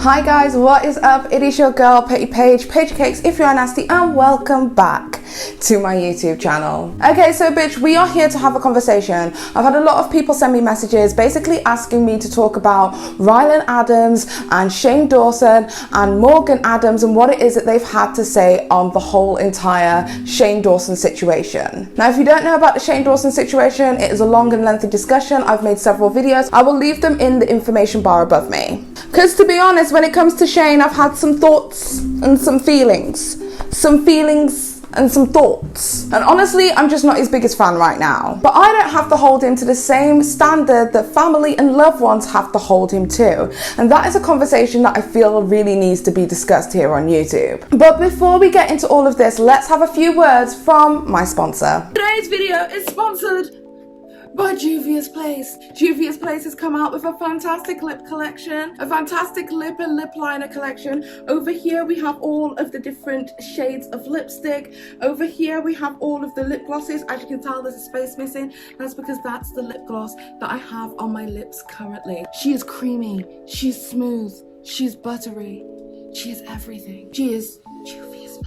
Hi guys, what is up? It is your girl Paige Cakes if you're nasty, and welcome back to my YouTube channel. Okay, so bitch, we are here to have a conversation. I've had a lot of people send me messages basically asking me to talk about Rylan Adams and Shane Dawson and Morgan Adams and what it is that they've had to say on the whole entire Shane Dawson situation. Now, if you don't know about the Shane Dawson situation, it is a long and lengthy discussion. I've made several videos. I will leave them in the information bar above me. Because to be honest, when it comes to Shane, I've had some thoughts and some feelings and some thoughts. And honestly, I'm just not his biggest fan right now. But I don't have to hold him to the same standard that family and loved ones have to hold him to. And that is a conversation that I feel really needs to be discussed here on YouTube. But before we get into all of this, let's have a few words from my sponsor. Today's video is sponsored by Juvia's Place. Juvia's Place has come out with a fantastic lip collection, a fantastic lip and lip liner collection. Over here we have all of the different shades of lipstick. Over here we have all of the lip glosses. As you can tell, there's a space missing. That's because that's the lip gloss that I have on my lips currently. She is creamy, she's smooth, she's buttery, she is everything. She is Juvia's Place.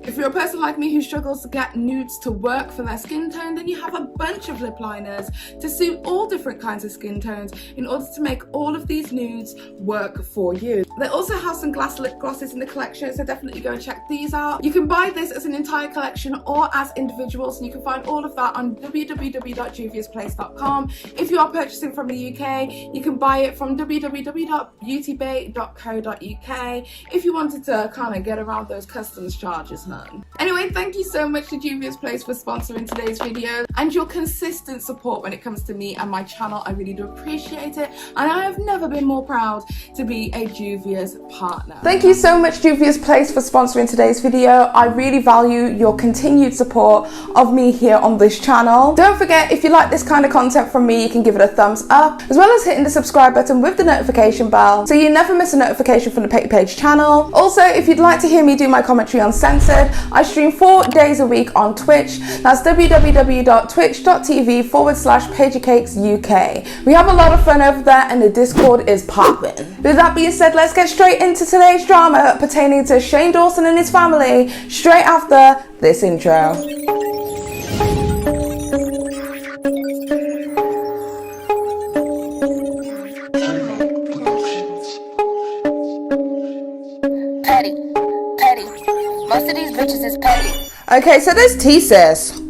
If you're a person like me who struggles to get nudes to work for their skin tone, then you have a bunch of lip liners to suit all different kinds of skin tones in order to make all of these nudes work for you. They also have some glass lip glosses in the collection, so definitely go and check these out. You can buy this as an entire collection or as individuals, and you can find all of that on www.juviasplace.com. If you are purchasing from the UK, you can buy it from www.beautybay.co.uk if you wanted to kind of get around those customs charges, huh? Anyway, thank you so much to Juvia's Place for sponsoring today's video and your consistent support when it comes to me and my channel. I really do appreciate it, and I have never been more proud to be a Juvia's partner. Thank you so much, Juvia's Place, for sponsoring today's video. I really value your continued support of me here on this channel. Don't forget, if you like this kind of content from me, you can give it a thumbs up, as well as hitting the subscribe button with the notification bell so you never miss a notification from the Paige channel. Also, if you'd like to hear me do my commentary on Censored, I stream 4 days a week on Twitch. That's www.twitch.tv/PaigeChristieUK. We have a lot of fun over there and the Discord is popping. With that being said, let's get straight into today's drama pertaining to Shane Dawson and his family straight after this intro. Most of these bitches is petty. Okay, so there's T-Sis.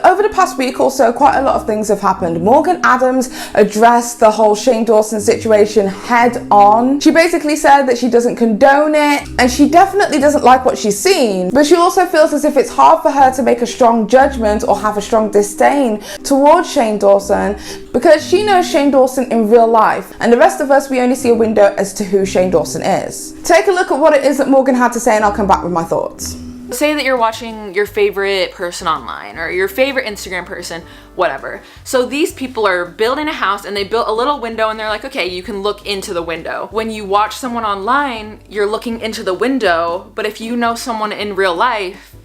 Over the past week or so, quite a lot of things have happened. Morgan Adams addressed the whole Shane Dawson situation head on. She basically said that she doesn't condone it, and she definitely doesn't like what she's seen, but she also feels as if it's hard for her to make a strong judgment or have a strong disdain towards Shane Dawson because she knows Shane Dawson in real life, and the rest of us, we only see a window as to who Shane Dawson is. Take a look at what it is that Morgan had to say, and I'll come back with my thoughts. Say that you're watching your favorite person online or your favorite Instagram person, whatever. So these people are building a house and they built a little window and they're like, okay, you can look into the window. When you watch someone online, you're looking into the window, but if you know someone in real life,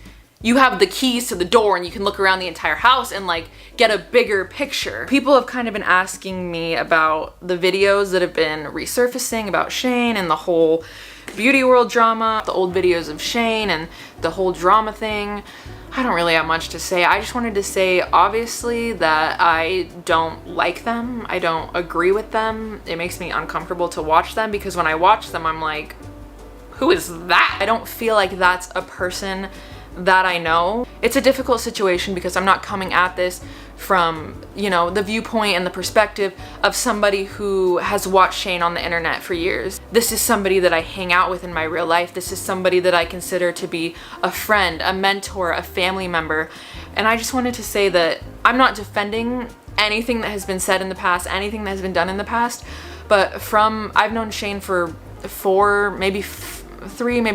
you have the keys to the door and you can look around the entire house and like get a bigger picture. People have kind of been asking me about the videos that have been resurfacing about Shane and the whole beauty world drama, the old videos of Shane and the whole drama thing. I don't really have much to say. I just wanted to say, obviously, that I don't like them. I don't agree with them. It makes me uncomfortable to watch them because when I watch them, I'm like, who is that? I don't feel like that's a person that I know. It's a difficult situation because I'm not coming at this from, you know, the viewpoint and the perspective of somebody who has watched Shane on the internet for years. This is somebody that I hang out with in my real life. This is somebody that I consider to be a friend, a mentor, a family member. And I just wanted to say that I'm not defending anything that has been said in the past, anything that has been done in the past, but I've known Shane for 3, maybe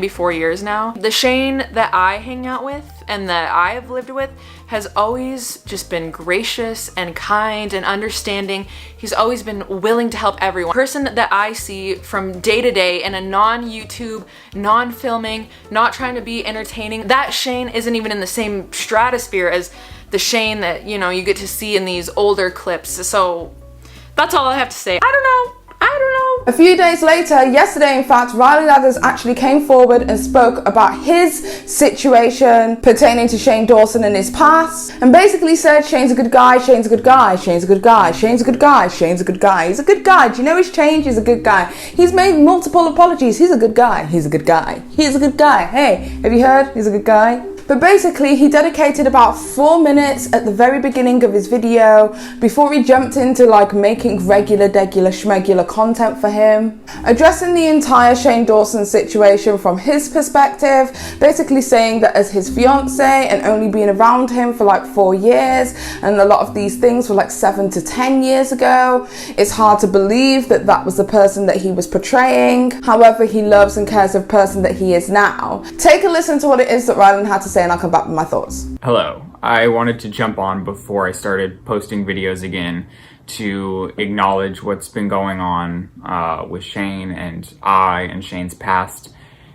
4 years now. The Shane that I hang out with and that I've lived with has always just been gracious and kind and understanding. He's always been willing to help everyone. The person that I see from day to day in a non-YouTube, non-filming, not trying to be entertaining, that Shane isn't even in the same stratosphere as the Shane that, you know, you get to see in these older clips. So that's all I have to say. I don't know. A few days later, yesterday in fact, Riley Ladders actually came forward and spoke about his situation pertaining to Shane Dawson and his past, and basically said Shane's a good guy, Shane's a good guy, Shane's a good guy, Shane's a good guy, Shane's a good guy, he's a good guy. Do you know he's changed? He's a good guy. He's made multiple apologies. He's a good guy. He's a good guy. He's a good guy. Hey, have you heard? He's a good guy. But basically, he dedicated about 4 minutes at the very beginning of his video before he jumped into like making regular schmegular content for him, addressing the entire Shane Dawson situation from his perspective, basically saying that as his fiance and only being around him for like 4 years, and a lot of these things were like 7 to 10 years ago, it's hard to believe that that was the person that he was portraying. However, he loves and cares for the person that he is now. Take a listen to what it is that Rylan had to say, and I'll come back with my thoughts. Hello. I wanted to jump on before I started posting videos again to acknowledge what's been going on with Shane and Shane's past.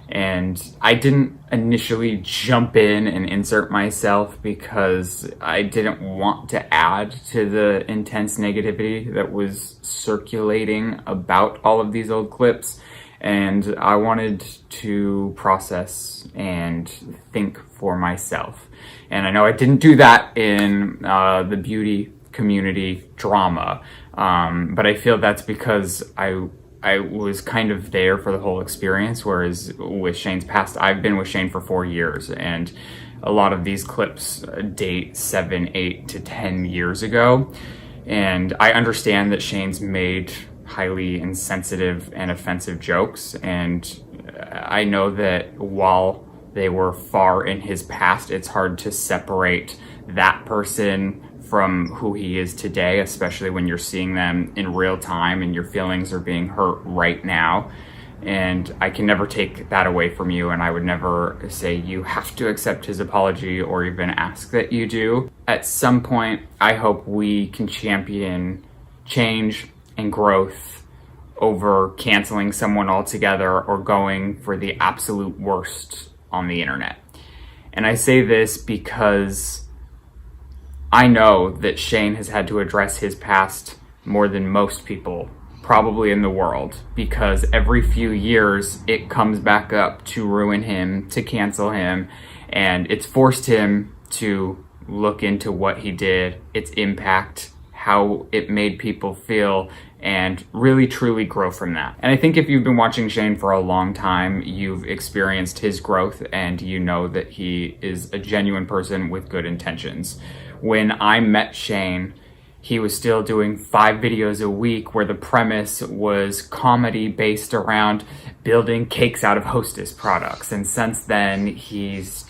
And I didn't initially jump in and insert myself because I didn't want to add to the intense negativity that was circulating about all of these old clips. And I wanted to process and think for myself. And I know I didn't do that in the beauty community drama, but I feel that's because I was kind of there for the whole experience, whereas with Shane's past, I've been with Shane for 4 years, and a lot of these clips date 7, 8 to 10 years ago. And I understand that Shane's made highly insensitive and offensive jokes, and I know that while they were far in his past, it's hard to separate that person from who he is today, especially when you're seeing them in real time and your feelings are being hurt right now. And I can never take that away from you, and I would never say you have to accept his apology or even ask that you do. At some point, I hope we can champion change and growth over canceling someone altogether or going for the absolute worst on the internet. And I say this because I know that Shane has had to address his past more than most people probably in the world, because every few years it comes back up to ruin him, to cancel him, and it's forced him to look into what he did, its impact, how it made people feel, and really truly grow from that. And I think if you've been watching Shane for a long time, you've experienced his growth and you know that he is a genuine person with good intentions. When I met Shane, he was still doing 5 videos a week where the premise was comedy based around building cakes out of Hostess products. And since then, he's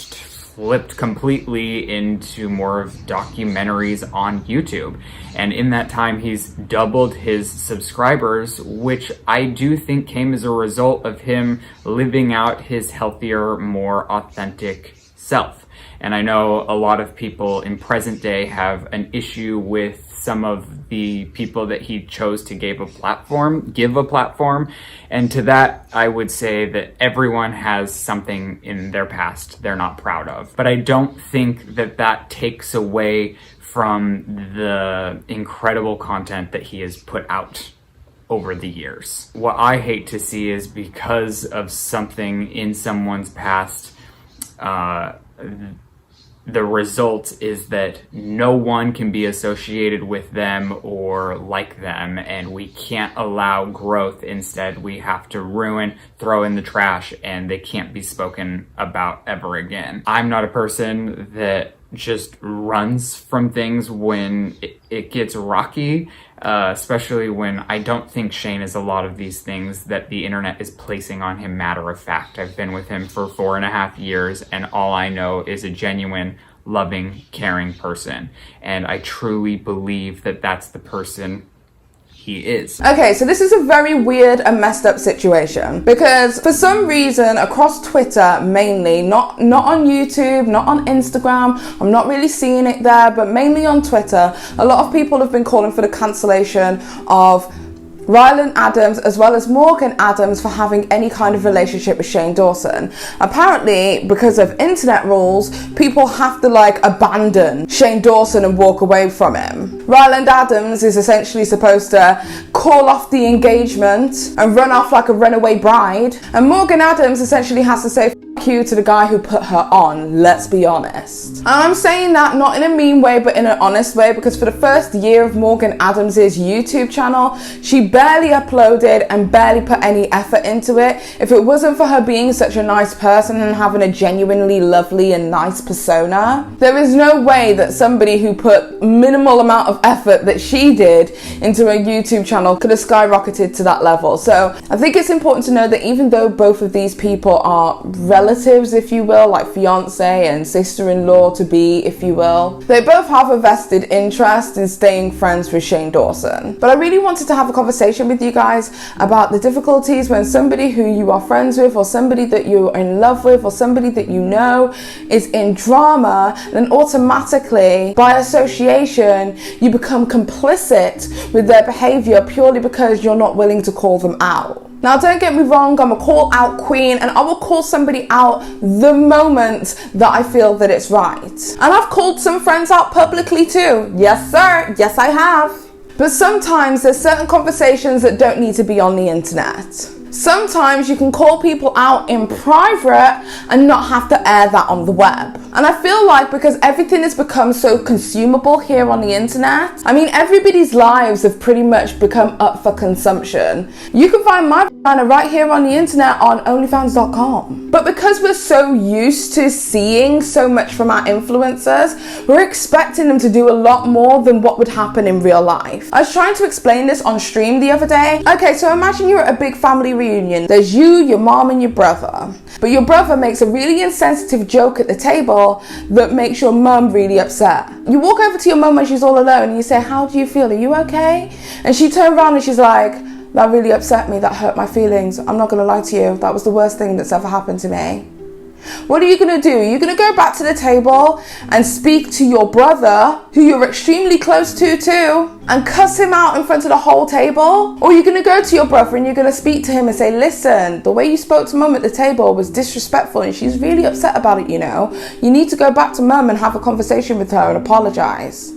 flipped completely into more of documentaries on YouTube. And in that time, he's doubled his subscribers, which I do think came as a result of him living out his healthier, more authentic self. And I know a lot of people in present day have an issue with some of the people that he chose to give a platform. And to that, I would say that everyone has something in their past they're not proud of. But I don't think that that takes away from the incredible content that he has put out over the years. What I hate to see is because of something in someone's past, the result is that no one can be associated with them or like them, and we can't allow growth. Instead, we have to ruin, throw in the trash, and they can't be spoken about ever again. I'm not a person that just runs from things when it gets rocky, especially when I don't think Shane is a lot of these things that the internet is placing on him matter of fact. I've been with him for 4.5 years, and all I know is a genuine, loving, caring person. And I truly believe that that's the person he is. Okay, so this is a very weird and messed up situation, because for some reason across Twitter mainly, not on YouTube, not on Instagram, I'm not really seeing it there, but mainly on Twitter, a lot of people have been calling for the cancellation of Ryland Adams as well as Morgan Adams for having any kind of relationship with Shane Dawson. Apparently, because of internet rules, people have to like abandon Shane Dawson and walk away from him. Ryland Adams is essentially supposed to call off the engagement and run off like a runaway bride, and Morgan Adams essentially has to say f you to the guy who put her on, let's be honest. And I'm saying that not in a mean way but in an honest way, because for the first year of Morgan Adams's YouTube channel, she barely uploaded and barely put any effort into it. If it wasn't for her being such a nice person and having a genuinely lovely and nice persona, there is no way that somebody who put minimal amount of effort that she did into a YouTube channel could have skyrocketed to that level. So I think it's important to know that even though both of these people are relatives, if you will, like fiance and sister-in-law to be, if you will, they both have a vested interest in staying friends with Shane Dawson. But I really wanted to have a conversation with you guys about the difficulties when somebody who you are friends with, or somebody that you're in love with, or somebody that you know is in drama, then automatically by association you become complicit with their behavior purely because you're not willing to call them out. Now, don't get me wrong, I'm a call out queen, and I will call somebody out the moment that I feel that it's right. And I've called some friends out publicly too. Yes, sir. Yes, I have. But sometimes there's certain conversations that don't need to be on the internet. Sometimes you can call people out in private and not have to air that on the web. And I feel like because everything has become so consumable here on the internet, I mean, everybody's lives have pretty much become up for consumption. You can find my vagina right here on the internet on onlyfans.com. But because we're so used to seeing so much from our influencers, we're expecting them to do a lot more than what would happen in real life. I was trying to explain this on stream the other day. Okay, so imagine you're at a big family reunion. There's you, your mom, and your brother. But your brother makes a really insensitive joke at the table that makes your mum really upset. You walk over to your mum when she's all alone and you say, how do you feel? Are you okay? And she turned around and she's like, that really upset me. That hurt my feelings. I'm not going to lie to you. That was the worst thing that's ever happened to me. What are you going to do? You're going to go back to the table and speak to your brother, who you're extremely close to too, and cuss him out in front of the whole table? Or you're going to go to your brother and you're going to speak to him and say, listen, the way you spoke to mum at the table was disrespectful and she's really upset about it, you know. You need to go back to mum and have a conversation with her and apologise.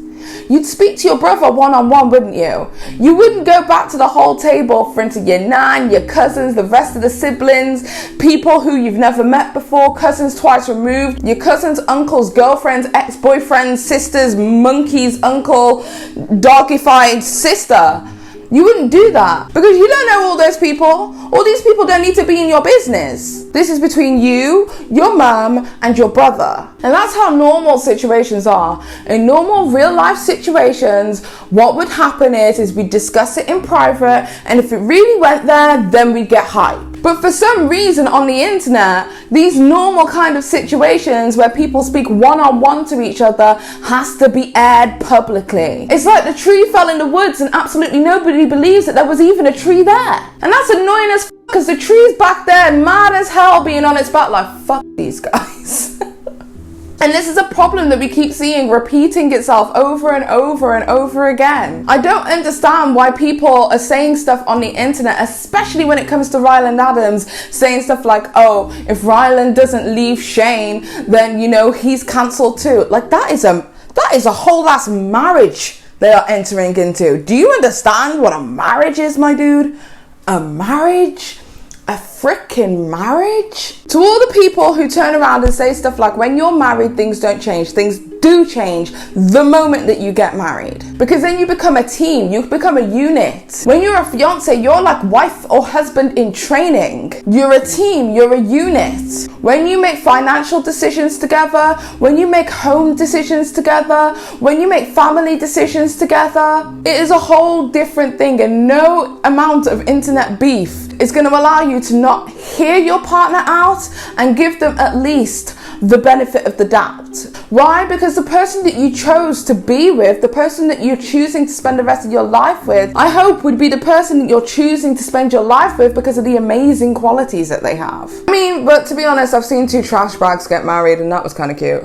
You'd speak to your brother one-on-one, wouldn't you? You wouldn't go back to the whole table in front of your nan, your cousins, the rest of the siblings, people who you've never met before, cousins twice removed, your cousins, uncles, girlfriends, ex-boyfriends, sisters, monkeys, uncle, dogified sister. You wouldn't do that because you don't know all those people. All these people don't need to be in your business. This is between you, your mum, and your brother. And that's how normal situations are. In normal real life situations, what would happen is we discuss it in private, and if it really went there, then we'd get hype. But for some reason on the internet, these normal kind of situations where people speak one-on-one to each other has to be aired publicly. It's like the tree fell in the woods and absolutely nobody believes that there was even a tree there. And that's annoying as f*** because the tree's back there mad as hell being on its back like, fuck these guys. And this is a problem that we keep seeing repeating itself over and over and over again. I don't understand why people are saying stuff on the internet, especially when it comes to Ryland Adams, saying stuff like, oh, if Ryland doesn't leave Shane, then, you know, he's cancelled too. Like, that is a whole ass marriage they are entering into. Do you understand what a marriage is, my dude? A marriage? A freaking marriage? To all the people who turn around and say stuff like, when you're married, things don't change. Things do change the moment that you get married. Because then you become a team. You become a unit. When you're a fiance, you're like wife or husband in training. You're a team. You're a unit. When you make financial decisions together, when you make home decisions together, when you make family decisions together, it is a whole different thing. And no amount of internet beef is going to allow you to not hear your partner out and give them at least the benefit of the doubt. Why? Because the person that you chose to be with, the person that you're choosing to spend the rest of your life with, I hope would be the person that you're choosing to spend your life with because of the amazing qualities that they have. I mean, but to be honest, I've seen two trash bags get married and that was kind of cute.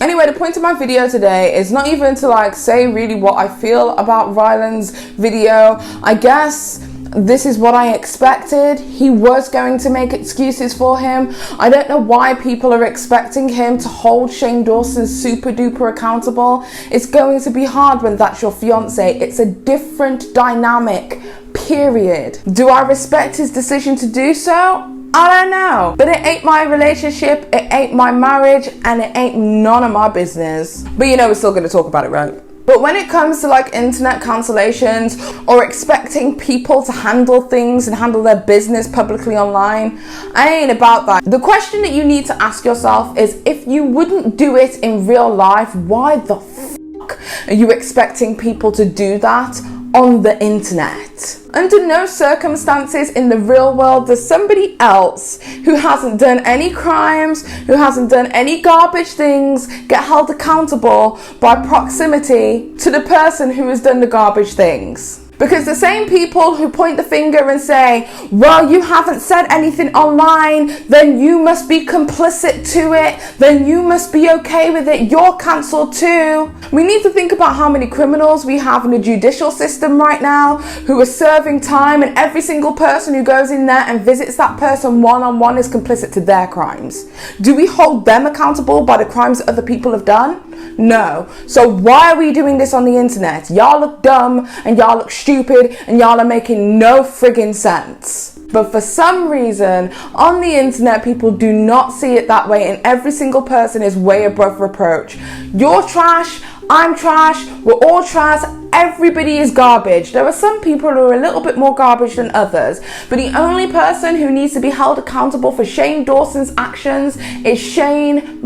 Anyway, the point of my video today is not even to like say really what I feel about Ryland's video. I guess This is what I expected. He was going to make excuses for him. I don't know why people are expecting him to hold Shane Dawson super duper accountable. It's going to be hard when that's your fiance. It's a different dynamic, period. Do I respect his decision to do so? I don't know, but it ain't my relationship, it ain't my marriage, and it ain't none of my business. But you know, we're still gonna talk about it, right? But when it comes to like internet cancellations or expecting people to handle things and handle their business publicly online, I ain't about that. The question that you need to ask yourself is, if you wouldn't do it in real life, why the fuck are you expecting people to do that on the internet? Under no circumstances in the real world does somebody else who hasn't done any crimes, who hasn't done any garbage things, get held accountable by proximity to the person who has done the garbage things. Because the same people who point the finger and say, well, you haven't said anything online, then you must be complicit to it, then you must be okay with it, you're cancelled too. We need to think about how many criminals we have in the judicial system right now who are serving time, and every single person who goes in there and visits that person one-on-one is complicit to their crimes. Do we hold them accountable by the crimes that other people have done? No. So why are we doing this on the internet? Y'all look dumb and y'all look stupid and y'all are making no friggin' sense. But for some reason on the internet people do not see it that way, and every single person is way above reproach. You're trash, I'm trash, we're all trash, everybody is garbage. There are some people who are a little bit more garbage than others, but the only person who needs to be held accountable for Shane Dawson's actions is Shane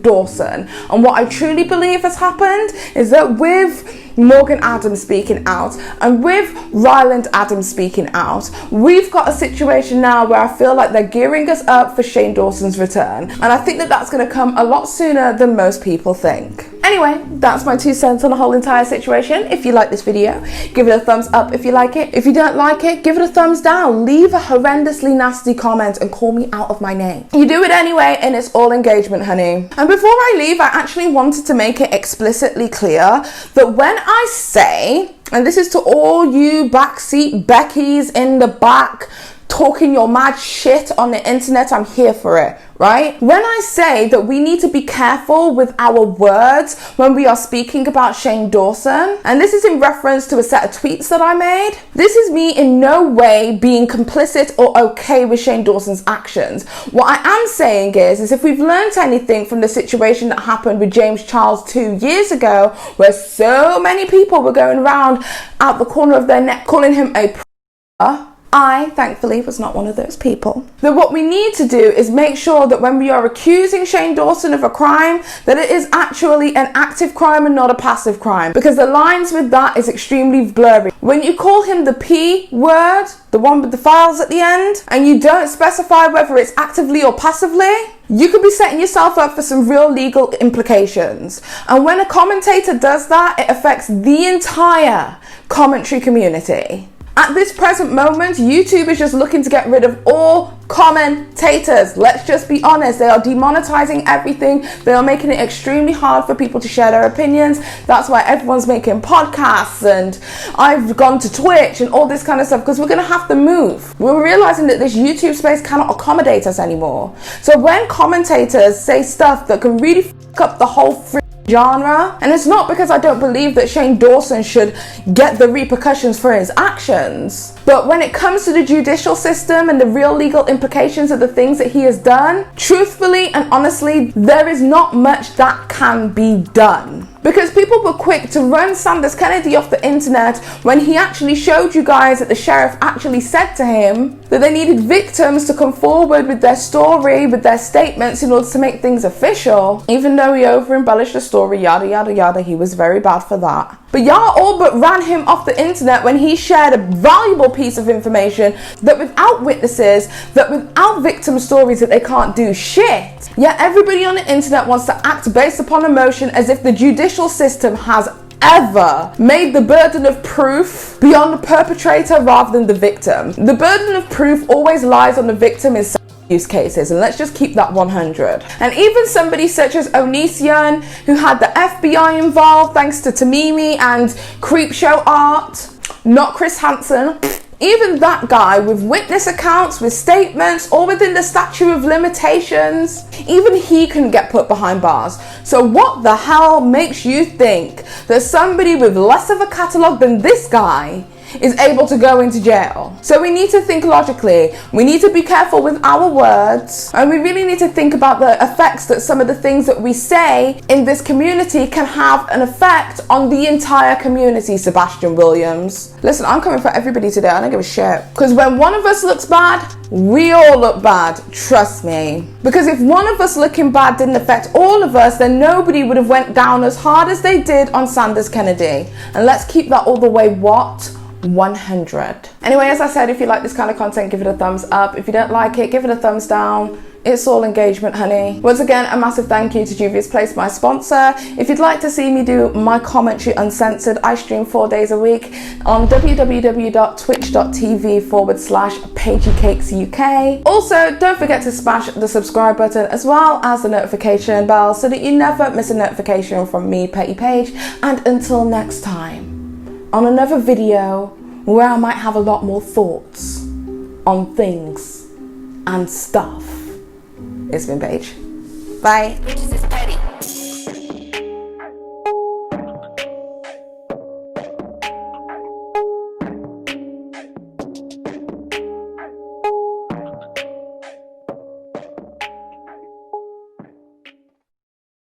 Dawson. And what I truly believe has happened is that with Morgan Adams speaking out and with Ryland Adams speaking out, we've got a situation now where I feel like they're gearing us up for Shane Dawson's return, and I think that that's going to come a lot sooner than most people think. Anyway, that's my 2 cents on the whole entire situation. If you like this video, give it a thumbs up if you like it. If you don't like it, give it a thumbs down. Leave a horrendously nasty comment and call me out of my name. You do it anyway, and it's all engagement, honey. And before I leave, I actually wanted to make it explicitly clear that when I say, and this is to all you backseat Beckys in the back talking your mad shit on the internet, I'm here for it, right? When I say that we need to be careful with our words when we are speaking about Shane Dawson, and this is in reference to a set of tweets that I made, this is me in no way being complicit or okay with Shane Dawson's actions. What I am saying is if we've learned anything from the situation that happened with James Charles 2 years ago, where so many people were going around out the corner of their neck calling him a I, thankfully, was not one of those people. Then what we need to do is make sure that when we are accusing Shane Dawson of a crime, that it is actually an active crime and not a passive crime, because the lines with that is extremely blurry. When you call him the P word, the one with the files at the end, and you don't specify whether it's actively or passively, you could be setting yourself up for some real legal implications. And when a commentator does that, it affects the entire commentary community. At this present moment, YouTube is just looking to get rid of all commentators. Let's just be honest. They are demonetizing everything. They are making it extremely hard for people to share their opinions. That's why everyone's making podcasts, and I've gone to Twitch and all this kind of stuff, because we're going to have to move. We're realizing that this YouTube space cannot accommodate us anymore. So when commentators say stuff that can really fuck up the whole genre, and it's not because I don't believe that Shane Dawson should get the repercussions for his actions, but when it comes to the judicial system and the real legal implications of the things that he has done, truthfully and honestly, there is not much that can be done. Because people were quick to run Sanders Kennedy off the internet when he actually showed you guys that the sheriff actually said to him that they needed victims to come forward with their story, with their statements in order to make things official. Even though he over-embellished the story, yada yada yada, he was very bad for that. But y'all all but ran him off the internet when he shared a valuable piece of information that without witnesses, that without victim stories, that they can't do shit. Yet everybody on the internet wants to act based upon emotion, as if the judicial system has ever made the burden of proof be on the perpetrator rather than the victim. The burden of proof always lies on the victim in use cases, and let's just keep that 100. And even somebody such as Onision, who had the FBI involved thanks to Tamimi and Creepshow Art, not Chris Hansen. Even that guy with witness accounts, with statements, all within the statute of limitations, even he couldn't get put behind bars. So what the hell makes you think that somebody with less of a catalogue than this guy is able to go into jail? So we need to think logically. We need to be careful with our words, and we really need to think about the effects that some of the things that we say in this community can have an effect on the entire community, Sebastian Williams. Listen, I'm coming for everybody today. I don't give a shit. Because when one of us looks bad, we all look bad. Trust me. Because if one of us looking bad didn't affect all of us, then nobody would have went down as hard as they did on Sanders Kennedy. And let's keep that all the way, what? 100. Anyway, as I said, if you like this kind of content, give it a thumbs up. If you don't like it, give it a thumbs down. It's all engagement, honey. Once again, a massive thank you to Juvia's Place, my sponsor. If you'd like to see me do my commentary uncensored, I stream 4 days a week on www.twitch.tv/PaigeChristieUK. Also, don't forget to smash the subscribe button as well as the notification bell so that you never miss a notification from me, Petty Paige. And until next time, on another video where I might have a lot more thoughts on things and stuff. It's been Paige. Bye.